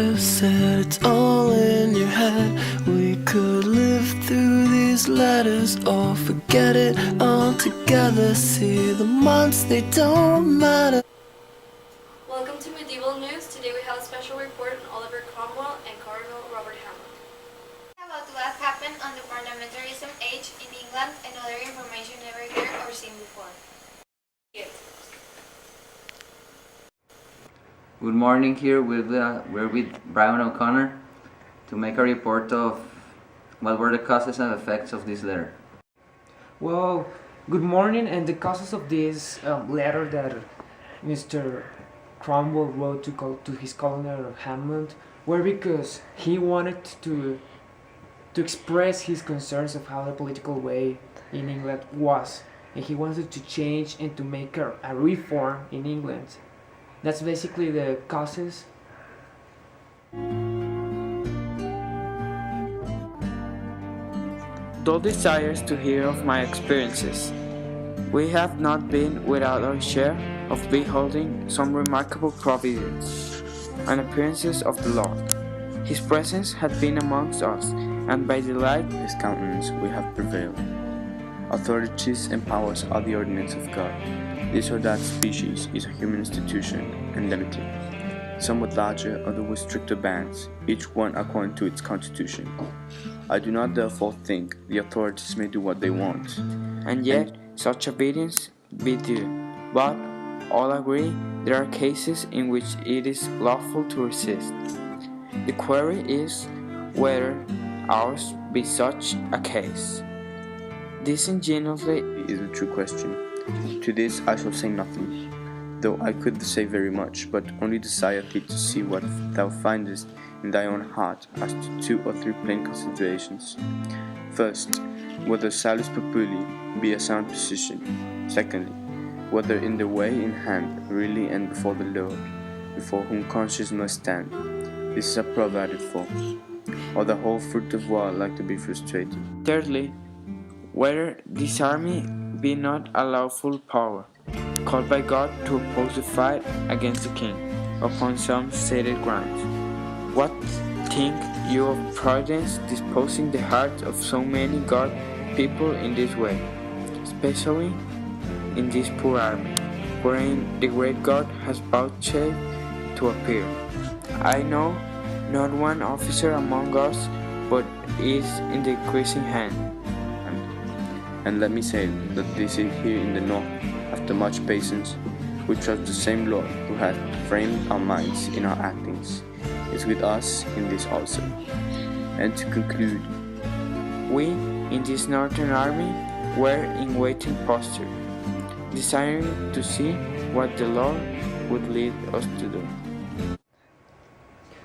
have said it's all in your head. We could live through these letters or forget it altogether. See the months, they don't matter. Welcome to Medieval News. Today we have a special report on Oliver Cromwell and Cardinal Robert Hammond. About what happened on the parliamentarism age in England and other information never heard or seen before. Good morning. Here we're with Brian O'Connor to make a report of what were the causes and effects of this letter. Well, good morning, and the causes of this letter that Mr. Cromwell wrote to his colonel Hammond were because he wanted to express his concerns of how the political way in England was, and he wanted to change and to make a reform in England. That's basically the causes. Thou desires to hear of my experiences. We have not been without our share of beholding some remarkable providence and appearances of the Lord. His presence hath been amongst us, and by the light of his countenance we have prevailed. Authorities and powers are the ordinance of God. This or that species is a human institution and limited, somewhat larger, other with stricter bands, each one according to its constitution. I do not therefore think the authorities may do what they want, and yet such obedience be due. But all agree there are cases in which it is lawful to resist. The query is whether ours be such a case. Disingenuously is a true question. To this I shall say nothing, though I could say very much, but only desire thee to see what thou findest in thy own heart as to 2 or 3 plain considerations. First, whether salus populi be a sound position. Secondly, whether in the way in hand, really and before the Lord, before whom conscience must stand, this is a provided for, or the whole fruit of war like to be frustrated. Thirdly, whether this army be not a lawful power, called by God to oppose the fight against the king, upon some stated grounds. What think you of Providence disposing the hearts of so many good people in this way, especially in this poor army, wherein the great God has vouchsafed to appear? I know not one officer among us but is in the increasing hand. And let me say that this is here in the north, after much patience, we trust the same Lord who hath framed our minds in our actings, is with us in this also. And to conclude, we in this northern army were in waiting posture, desiring to see what the Lord would lead us to do.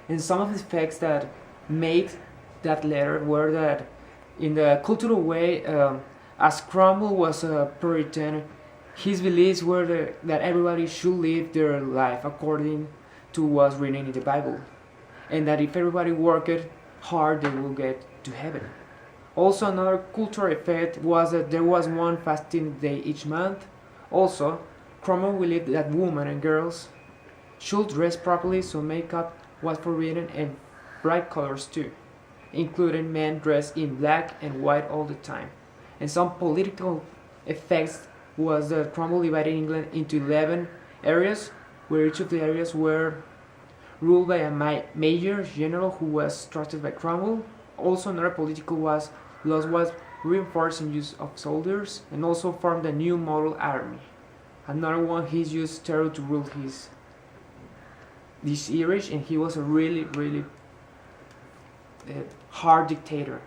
And some of the facts that made that letter were that in the cultural way, as Cromwell was a Puritan, his beliefs were that everybody should live their life according to what's written in the Bible, and that if everybody worked hard, they will get to heaven. Also, another cultural effect was that there was one fasting day each month. Also, Cromwell believed that women and girls should dress properly, so makeup was forbidden, and bright colors too, including men dressed in black and white all the time. And some political effects was that Cromwell divided England into 11 areas, where each of the areas were ruled by a major general who was trusted by Cromwell. Also, another political laws was reinforcing use of soldiers, and also formed a new model army. Another one, he used terror to rule this Irish, and he was a really hard dictator.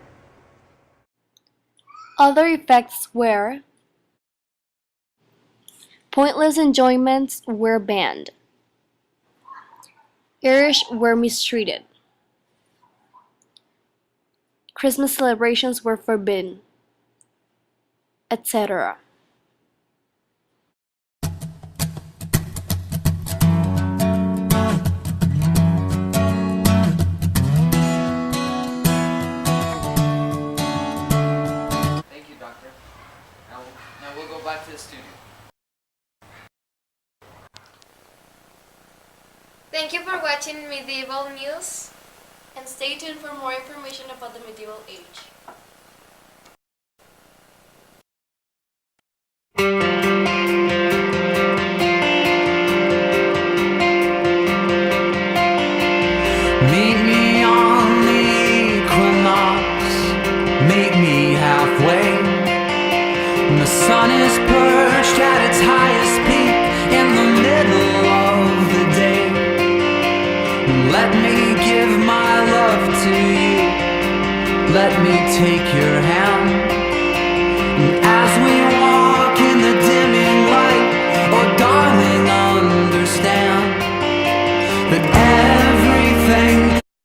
Other effects were pointless enjoyments were banned. Irish were mistreated. Christmas celebrations were forbidden, etc. Thank you, Doctor. Now we'll go back to the studio. Thank you for watching Medieval News. And stay tuned for more information about the medieval age. Meet me on the equinox, meet me halfway. The sun is perched at its highest peak in the middle of the day. Let me give my love to you, let me take your hand.